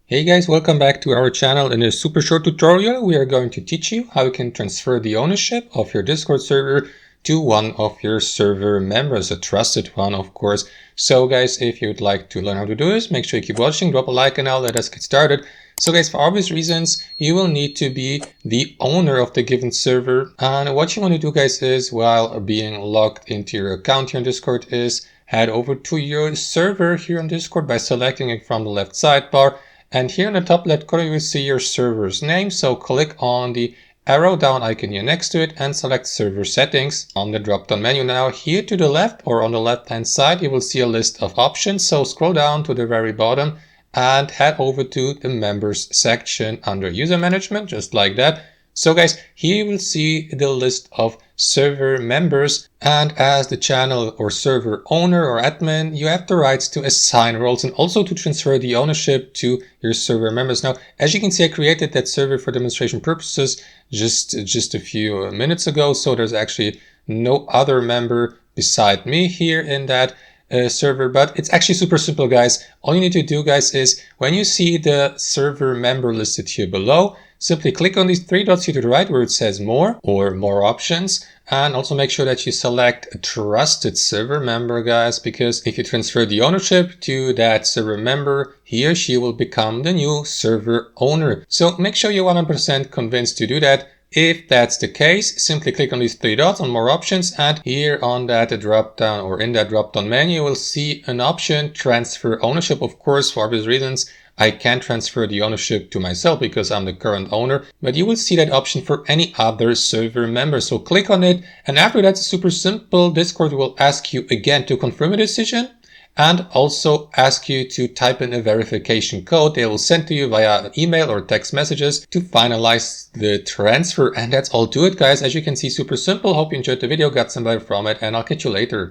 Hey guys, welcome back to our channel. In this super short tutorial, we are going to teach you how you can transfer the ownership of your Discord server to one of your server members, a trusted one, of course. So guys, if you'd like to learn how to do this, make sure you keep watching, drop a like, and now let us get started. So guys, for obvious reasons, you will need to be the owner of the given server. And what you want to do, guys, is while being logged into your account here on Discord is head over to your server here on Discord by selecting it from the left sidebar. And here in the top left corner, you will see your server's name. So click on the arrow down icon here next to it and select server settings on the drop down menu. Now here to the left or on the left hand side, you will see a list of options. So scroll down to the very bottom and head over to the members section under user management, just like that. So guys, here you will see the list of server members, and as the channel or server owner or admin, you have the rights to assign roles and also to transfer the ownership to your server members. Now, as you can see, I created that server for demonstration purposes just a few minutes ago, so there's actually no other member beside me here in that server, but it's actually super simple, guys. All you need to do, guys, is when you see the server member listed here below, simply click on these three dots here to the right where it says more or more options, and also make sure that you select a trusted server member, guys, because if you transfer the ownership to that server member, he or she will become the new server owner. So make sure you're 100% convinced to do that. If that's the case, simply click on these three dots on more options, and here on that drop down or in that drop down menu, you will see an option transfer ownership. Of course, for obvious reasons, I can't transfer the ownership to myself because I'm the current owner, but you will see that option for any other server member. So click on it, and after that, it's super simple. Discord will ask you again to confirm a decision and also ask you to type in a verification code they will send to you via email or text messages to finalize the transfer. And that's all to it, guys. As you can see, super simple. Hope you enjoyed the video, got some value from it, and I'll catch you later.